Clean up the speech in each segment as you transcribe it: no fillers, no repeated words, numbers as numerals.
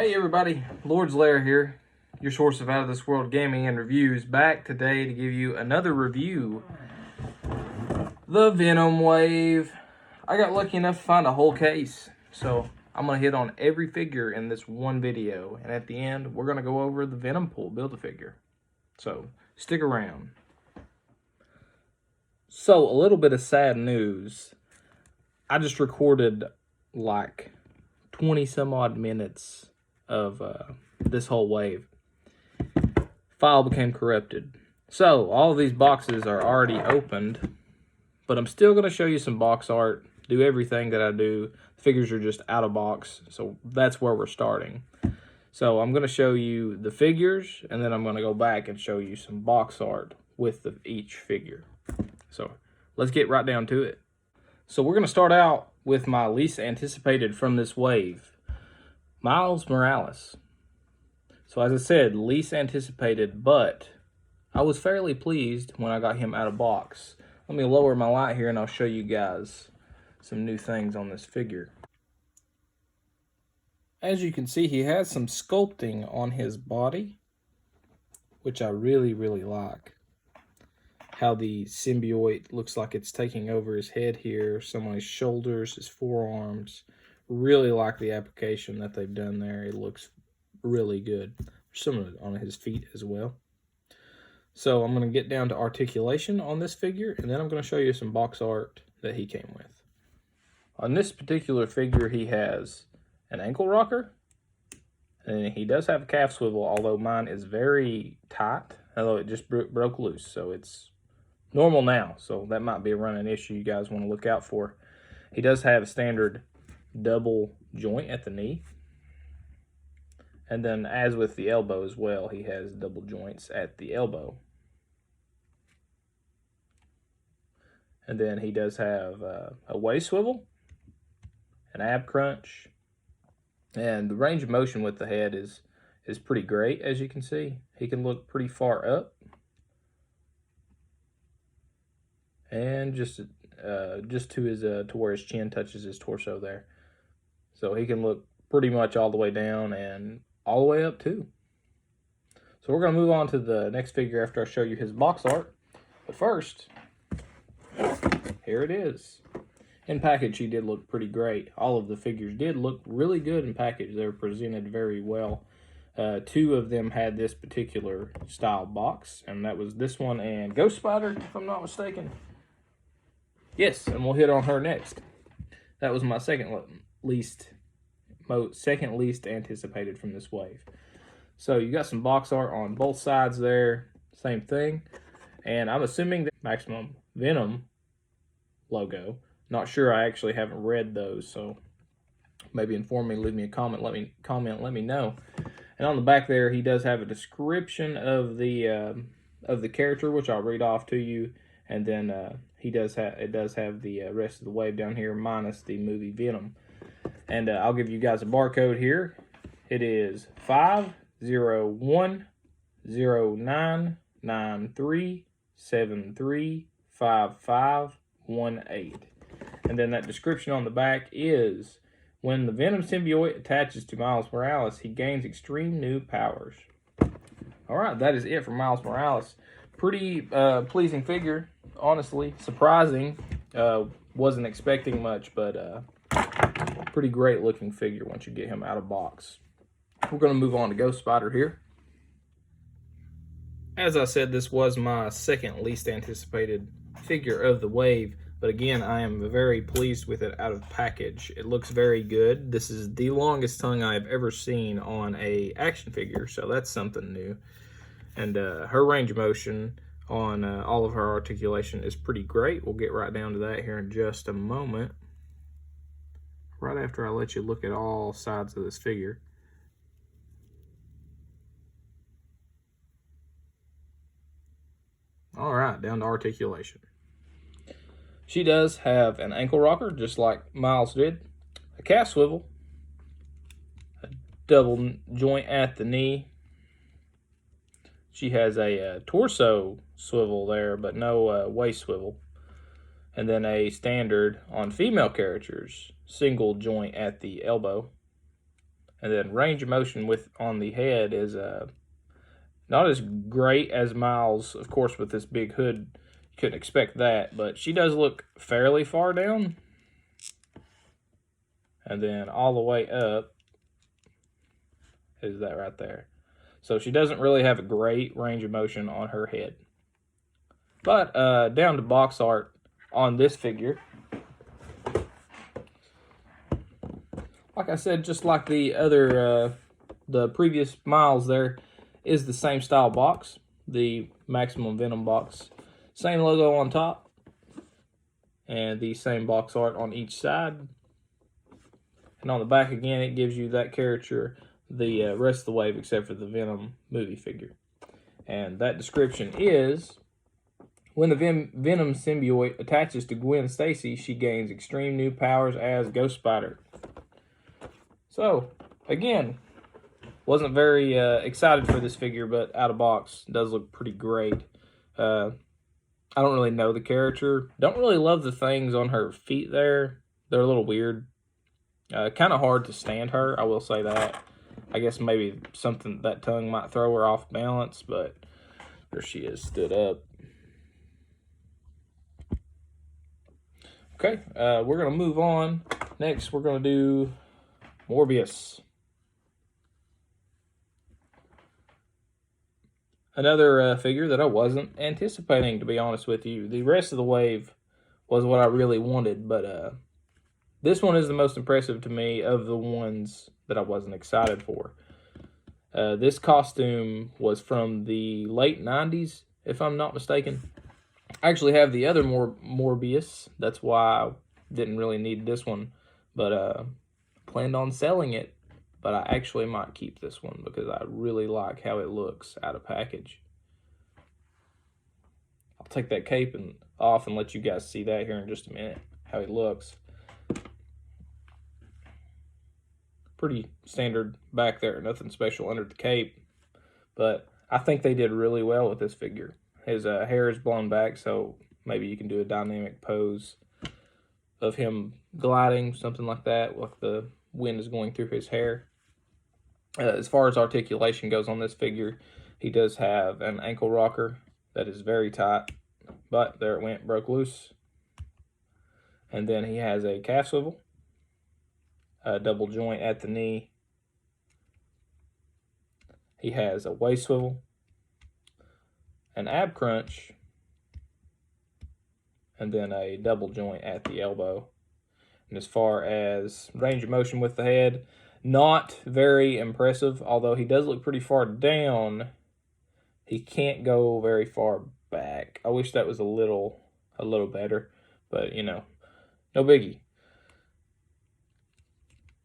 Hey everybody, Lord's Lair here, your source of out of this world gaming and reviews, back today to give you another review. The Venom wave. I got lucky enough to find a whole case, so I'm going to hit on every figure in this one video, and at the end we're going to go over the Venompool Build-A-Figure. So stick around. So a little bit of sad news. I just recorded like 20 some odd minutes of this whole wave. File became corrupted. So all of these boxes are already opened, but I'm still going to show you some box art, do everything that I do. The figures are just out of box, so that's where we're starting. So I'm going to show you the figures, and then I'm going to go back and show you some box art with each figure. So let's get right down to it. So we're going to start out with my least anticipated from this wave, Miles Morales. So as I said, least anticipated, but I was fairly pleased when I got him out of box. Let me lower my light here and I'll show you guys some new things on this figure. As you can see, he has some sculpting on his body, which I really like. How the symbiote looks like it's taking over his head here, some on his shoulders, his forearms. Really like the application that they've done there. It looks really good. Some on his feet as well. So I'm going to get down to articulation on this figure, and then I'm going to show you some box art that he came with. On this particular figure, he has an ankle rocker, and he does have a calf swivel, although mine is very tight, although it just broke loose, so it's normal now, so that might be a running issue you guys want to look out for. He does have a standard double joint at the knee, and then as with the elbow as well, he has double joints at the elbow. And then he does have a waist swivel, an ab crunch, and the range of motion with the head is pretty great. As you can see, he can look pretty far up, and just to his to where his chin touches his torso there. So he can look pretty much all the way down and all the way up too. So we're going to move on to the next figure after I show you his box art. But first, here it is. In package, he did look pretty great. All of the figures did look really good in package. They were presented very well. Two of them had this particular style box, and that was this one and Ghost Spider, if I'm not mistaken. Yes, and we'll hit on her next. That was my second least anticipated from this wave. So you got some box art on both sides there, same thing. And I'm assuming the Maximum Venom logo. Not sure, I actually haven't read those, so maybe inform me, leave me a comment, let me know. And on the back there, he does have a description of the character, which I'll read off to you. And then it does have the rest of the wave down here, minus the movie Venom. And I'll give you guys a barcode here. It is 501093937355518. And then that description on the back is, when the Venom symbiote attaches to Miles Morales, he gains extreme new powers. Alright, that is it for Miles Morales. Pretty pleasing figure, honestly. Surprising. Wasn't expecting much, but pretty great looking figure once you get him out of box. We're going to move on to Ghost Spider here. As I said, this was my second least anticipated figure of the wave, but again, I am very pleased with it out of package. It looks very good. This is the longest tongue I've ever seen on a action figure, so that's something new. And her range of motion on all of her articulation is pretty great. We'll get right down to that here in just a moment, right after I let you look at all sides of this figure. All right, down to articulation. She does have an ankle rocker, just like Miles did, a calf swivel, a double joint at the knee. She has a torso swivel there, but no waist swivel. And then a standard on female characters, single joint at the elbow. And then range of motion on the head is not as great as Miles, of course, with this big hood. You couldn't expect that, but she does look fairly far down. And then all the way up is that right there. So she doesn't really have a great range of motion on her head. But down to box art on this figure. Like I said, just like the other, the previous Miles, there is the same style box, the Maximum Venom box. Same logo on top, and the same box art on each side. And on the back again, it gives you that character the rest of the wave except for the Venom movie figure. And that description is, when the Venom symbiote attaches to Gwen Stacy, she gains extreme new powers as Ghost Spider. So, again, wasn't very excited for this figure, but out of box, does look pretty great. I don't really know the character. Don't really love the things on her feet there. They're a little weird. Kind of hard to stand her, I will say that. I guess maybe something, that tongue might throw her off balance, but there she is, stood up. Okay, we're going to move on. Next, we're going to do Marbius. Another figure that I wasn't anticipating, to be honest with you. The rest of the wave was what I really wanted, but this one is the most impressive to me of the ones that I wasn't excited for. This costume was from the late 90s, if I'm not mistaken. I actually have the other Marbius. That's why I didn't really need this one, but planned on selling it. But I actually might keep this one because I really like how it looks out of package. I'll take that cape off and let you guys see that here in just a minute, how it looks. Pretty standard back there, nothing special under the cape. But I think they did really well with this figure. His hair is blown back, so maybe you can do a dynamic pose of him gliding, something like that, like the wind is going through his hair. As far as articulation goes on this figure, he does have an ankle rocker that is very tight, but there it went, broke loose. And then he has a calf swivel, a double joint at the knee. He has a waist swivel, an ab crunch, and then a double joint at the elbow. And as far as range of motion with the head, not very impressive, although he does look pretty far down. He can't go very far back. I wish that was a little better, but you know, no biggie.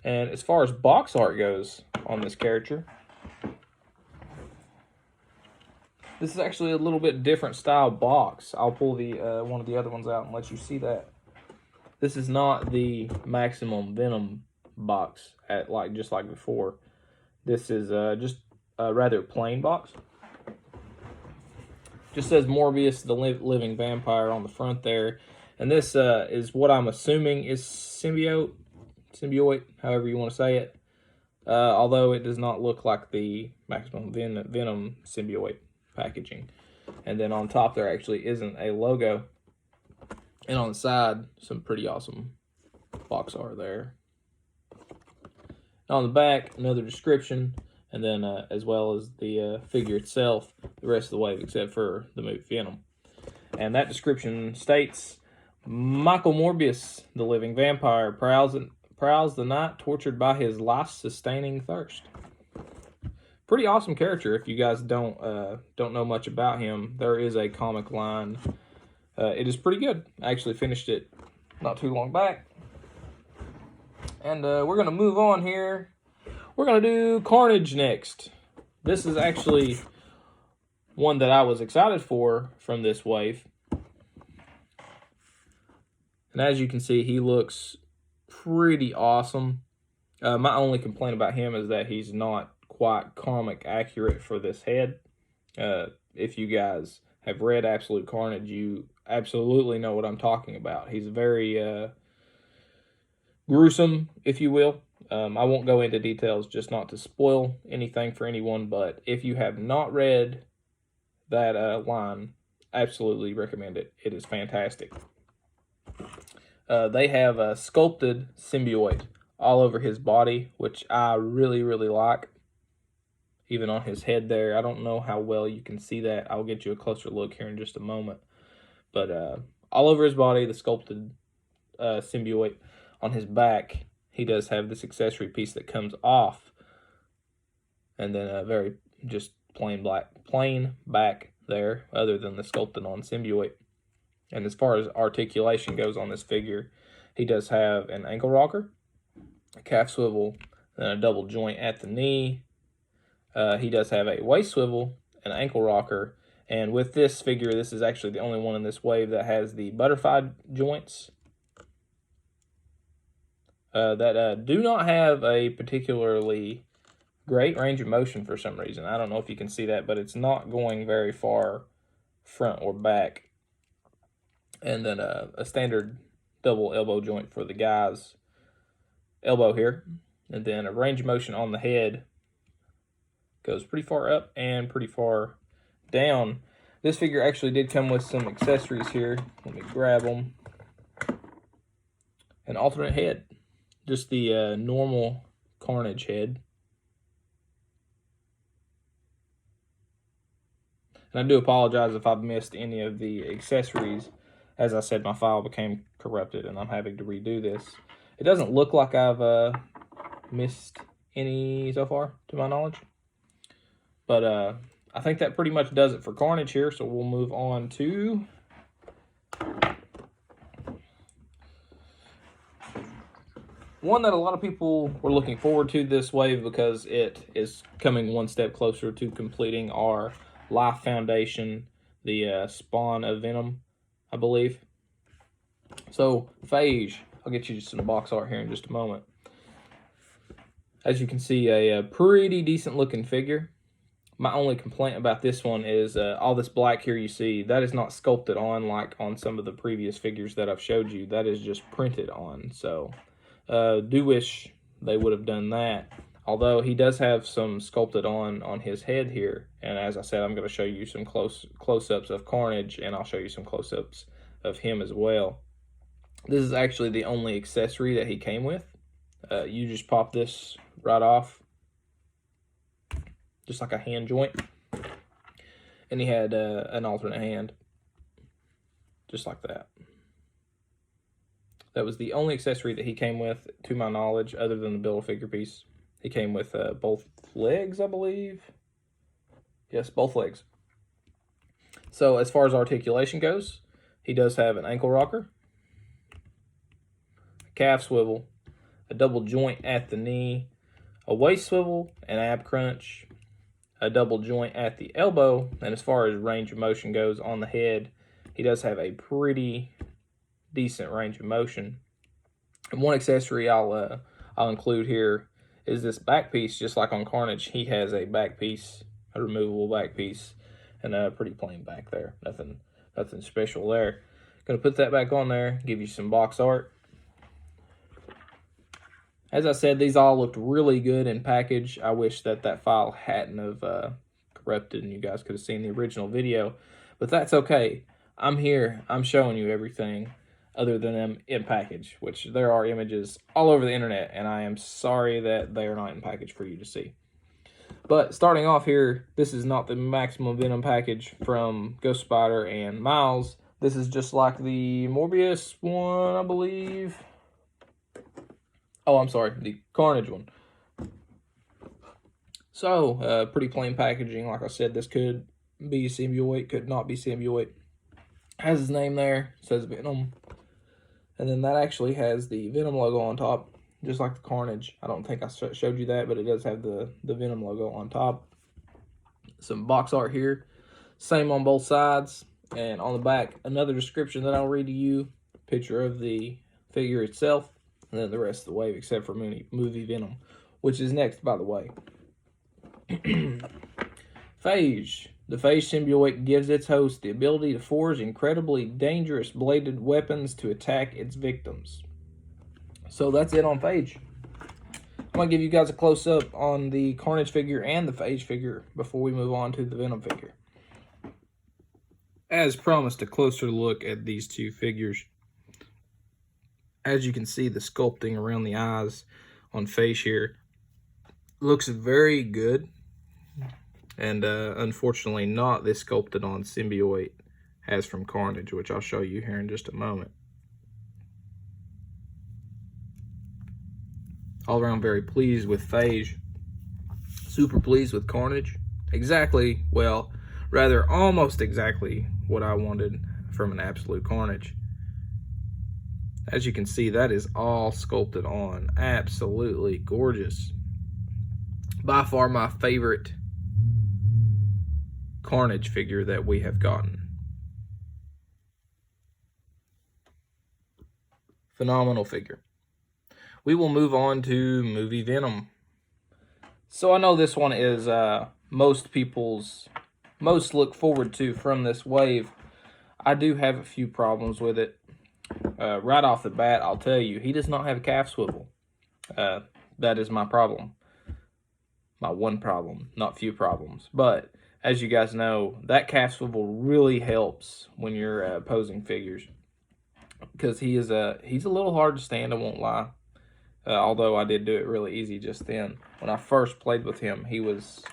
And as far as box art goes on this character, this is actually a little bit different style box. I'll pull the one of the other ones out and let you see that. This is not the Maximum Venom box just like before. This is just a rather plain box. Just says Marbius, the living vampire on the front there. And this is what I'm assuming is symbiote, however you want to say it. Although it does not look like the Maximum Venom symbiote packaging. And then on top there actually isn't a logo. And on the side, some pretty awesome box art there. On the back, another description, and then as well as the figure itself, the rest of the wave except for the movie Venom. And that description states, Michael Marbius, the living vampire, prowls the night tortured by his life-sustaining thirst. Pretty awesome character. If you guys don't know much about him, there is a comic line. It is pretty good. I actually finished it not too long back. And we're going to move on here. We're going to do Carnage next. This is actually one that I was excited for from this wave. And as you can see, he looks pretty awesome. My only complaint about him is that he's not quite comic accurate for this head. If you guys have read Absolute Carnage, you absolutely know what I'm talking about. He's very gruesome, if you will. I won't go into details just not to spoil anything for anyone, but if you have not read that line, absolutely recommend it. It is fantastic. They have a sculpted symbiote all over his body, which I really, really like. Even on his head there. I don't know how well you can see that. I'll get you a closer look here in just a moment. But all over his body, the sculpted symbiote. On his back, he does have this accessory piece that comes off. And then a very just plain back there, other than the sculpted on symbiote. And as far as articulation goes on this figure, he does have an ankle rocker, a calf swivel, and a double joint at the knee. He does have a waist swivel, an ankle rocker, and with this figure, this is actually the only one in this wave that has the butterfly joints that do not have a particularly great range of motion for some reason. I don't know if you can see that, but it's not going very far front or back. And then a standard double elbow joint for the guy's elbow here. And then a range of motion on the head. Goes pretty far up and pretty far down. This figure actually did come with some accessories here. Let me grab them. An alternate head. Just the normal Carnage head. And I do apologize if I've missed any of the accessories. As I said, my file became corrupted and I'm having to redo this. It doesn't look like I've missed any so far, to my knowledge. But I think that pretty much does it for Carnage here, so we'll move on to one that a lot of people were looking forward to this wave because it is coming one step closer to completing our Life Foundation, the spawn of Venom, I believe. So, Phage, I'll get you some box art here in just a moment. As you can see, a pretty decent looking figure. My only complaint about this one is all this black here you see, that is not sculpted on like on some of the previous figures that I've showed you. That is just printed on. So, do wish they would have done that. Although he does have some sculpted on his head here. And as I said, I'm going to show you some close-ups of Carnage, and I'll show you some close-ups of him as well. This is actually the only accessory that he came with. You just pop this right off. Just like a hand joint. And he had an alternate hand. Just like that. That was the only accessory that he came with, to my knowledge, other than the Build-A-Figure piece. He came with both legs, I believe. Yes, both legs. So as far as articulation goes, he does have an ankle rocker, a calf swivel, a double joint at the knee, a waist swivel, an ab crunch, a double joint at the elbow, and as far as range of motion goes on the head, he does have a pretty decent range of motion. And one accessory I'll include here is this back piece. Just like on Carnage, he has a back piece, a removable back piece, and a pretty plain back there. Nothing special there. Gonna put that back on there, give you some box art. As I said, these all looked really good in package. I wish that file hadn't have corrupted and you guys could have seen the original video, but that's okay. I'm here, I'm showing you everything other than them in package, which there are images all over the internet, and I am sorry that they are not in package for you to see. But starting off here, this is not the Maximum Venom package from Ghost Spider and Miles. This is just like the Marbius one, I believe. Oh, I'm sorry, the Carnage one. So, pretty plain packaging. Like I said, this could be symbiote, could not be symbiote. Has his name there, says Venom. And then that actually has the Venom logo on top, just like the Carnage. I don't think I showed you that, but it does have the Venom logo on top. Some box art here. Same on both sides. And on the back, another description that I'll read to you. Picture of the figure itself. And then the rest of the wave, except for movie Venom, which is next, by the way. Phage. The Phage symbiote gives its host the ability to forge incredibly dangerous bladed weapons to attack its victims. So that's it on Phage. I'm going to give you guys a close-up on the Carnage figure and the Phage figure before we move on to the Venom figure. As promised, a closer look at these two figures. As you can see, the sculpting around the eyes on Phage here looks very good. And unfortunately not this sculpted on symbiote as from Carnage, which I'll show you here in just a moment. All around very pleased with Phage. Super pleased with Carnage. Exactly, well, rather almost exactly what I wanted from an absolute Carnage. As you can see, that is all sculpted on. Absolutely gorgeous. By far my favorite Carnage figure that we have gotten. Phenomenal figure. We will move on to movie Venom. So I know this one is most people's most look forward to from this wave. I do have a few problems with it. Right off the bat, I'll tell you, he does not have a calf swivel. That is my problem. My one problem, not few problems. But as you guys know, that calf swivel really helps when you're posing figures, because he's a little hard to stand, I won't lie. Although I did do it really easy just then. When I first played with him, he was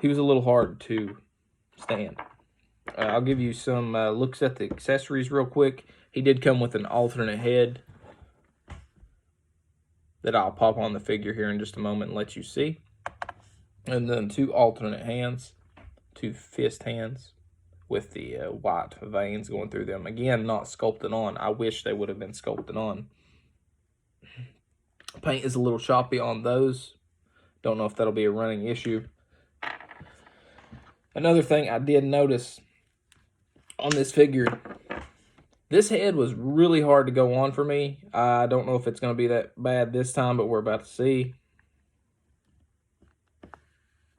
a little hard to stand. I'll give you some looks at the accessories real quick. He did come with an alternate head that I'll pop on the figure here in just a moment and let you see. And then two alternate hands, two fist hands with the white veins going through them. Again, not sculpted on. I wish they would have been sculpted on. Paint is a little choppy on those. Don't know if that'll be a running issue. Another thing I did notice on this figure, this head was really hard to go on for me. I don't know if it's going to be that bad this time, but we're about to see.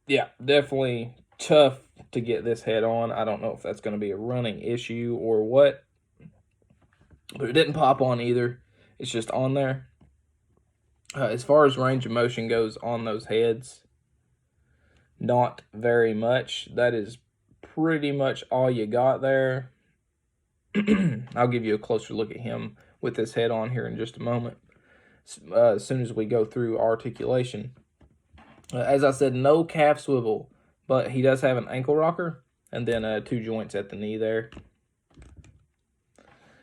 Yeah, definitely tough to get this head on. I don't know if that's going to be a running issue or what. But it didn't pop on either. It's just on there. As far as range of motion goes on those heads, not very much. That is pretty much all you got there. I'll give you a closer look at him with his head on here in just a moment, as soon as we go through articulation. As I said, no calf swivel, but he does have an ankle rocker and then two joints at the knee there.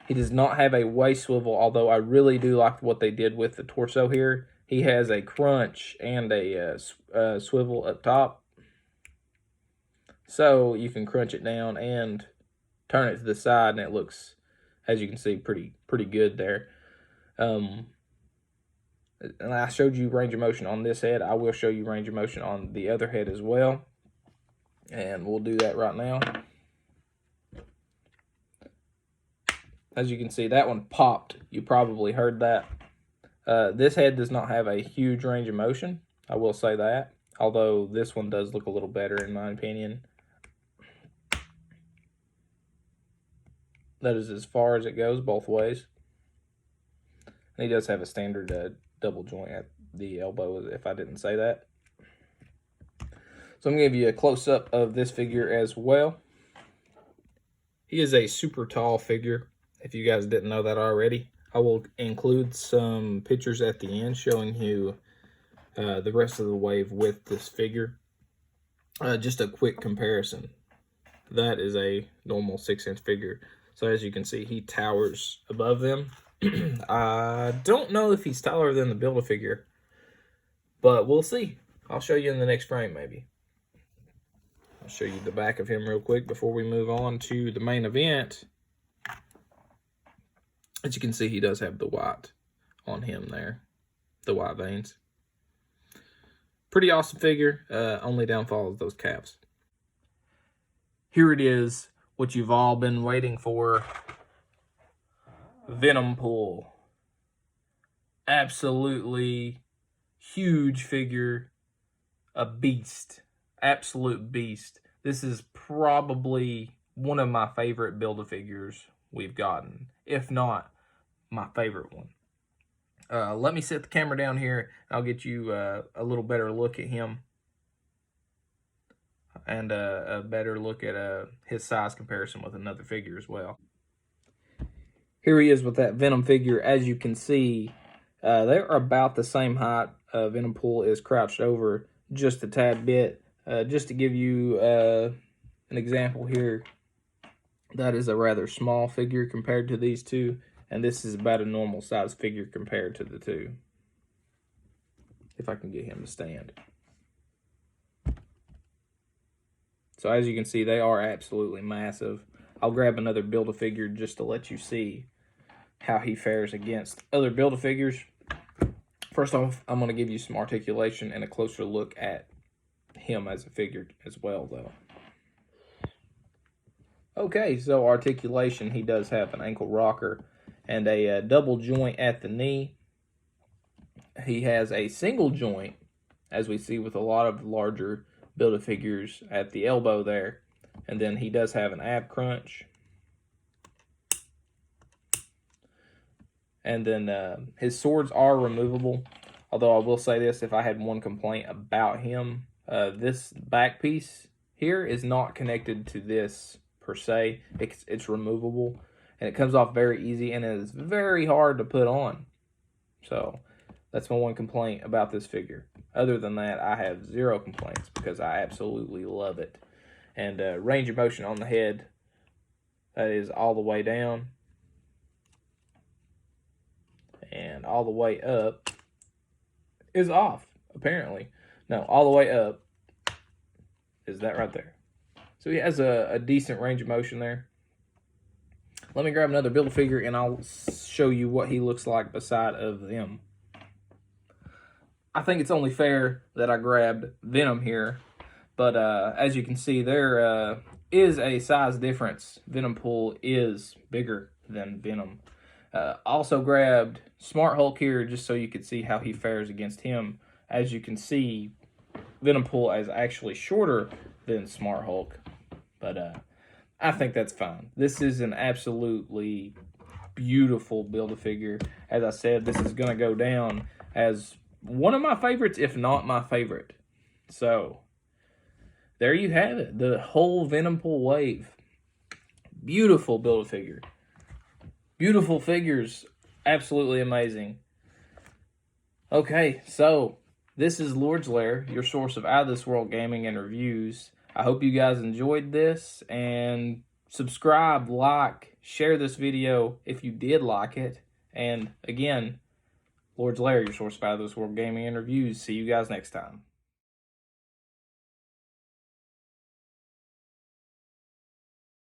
He does not have a waist swivel, although I really do like what they did with the torso here. He has a crunch and a swivel up top. So you can crunch it down and turn it to the side, and it looks, as you can see, pretty good there. And I showed you range of motion on this head. I will show you range of motion on the other head as well. And we'll do that right now. As you can see, that one popped. You probably heard that. This head does not have a huge range of motion. I will say that. Although this one does look a little better in my opinion. That is as far as it goes both ways. And he does have a standard double joint at the elbow, if I didn't say that. So I'm going to give you a close-up of this figure as well. He is a super tall figure, if you guys didn't know that already. I will include some pictures at the end showing you the rest of the wave with this figure. Just a quick comparison. That is a normal 6-inch figure. So as you can see, he towers above them. I don't know if he's taller than the Build-A-Figure, but we'll see. I'll show you in the next frame, maybe. I'll show you the back of him real quick before we move on to the main event. As you can see, he does have the white on him there, the white veins. Pretty awesome figure. Only downfall is those calves. Here it is, what you've all been waiting for. Venompool. Absolutely huge figure. A beast. Absolute beast. This is probably one of my favorite Build-A-Figures we've gotten. If not, my favorite one. Let me set the camera down here. I'll get you a little better look at him. And a better look at his size comparison with another figure as well. Here he is with that Venom figure. As you can see, they're about the same height. Venompool is crouched over just a tad bit. Just to give you an example here, that is a rather small figure compared to these two, and this is about a normal size figure compared to the two. If I can get him to stand. So as you can see, they are absolutely massive. I'll grab another Build-A-Figure just to let you see how he fares against other Build-A-Figures. First off, I'm going to give you some articulation and a closer look at him as a figure as well, though. Okay, so articulation, he does have an ankle rocker and a double joint at the knee. He has a single joint, as we see with a lot of larger Build-A-Figures, at the elbow there. And then he does have an ab crunch. And then his swords are removable. Although I will say this, if I had one complaint about him, this back piece here is not connected to this per se. It's removable. And it comes off very easy, and it is very hard to put on. So that's my one complaint about this figure. Other than that, I have zero complaints because I absolutely love it. And range of motion on the head, that is all the way down. And all the way up is off, apparently. No, all the way up is that right there. So he has a decent range of motion there. Let me grab another Build-A-Figure and I'll show you what he looks like beside of them. I think it's only fair that I grabbed Venom here, but as you can see, there is a size difference. Venompool is bigger than Venom. Also grabbed Smart Hulk here just so you could see how he fares against him. As you can see, Venompool is actually shorter than Smart Hulk, but I think that's fine. This is an absolutely beautiful Build-A-Figure. As I said, this is going to go down as one of my favorites, if not my favorite. So, there you have it. The whole Venompool wave. Beautiful Build-A-Figure. Beautiful figures. Absolutely amazing. Okay, so this is Lord's Lair, your source of out-of-this-world gaming and reviews. I hope you guys enjoyed this, and subscribe, like, share this video if you did like it. And again, Lord's Lair, your source of out-of-this-world gaming and reviews. See you guys next time.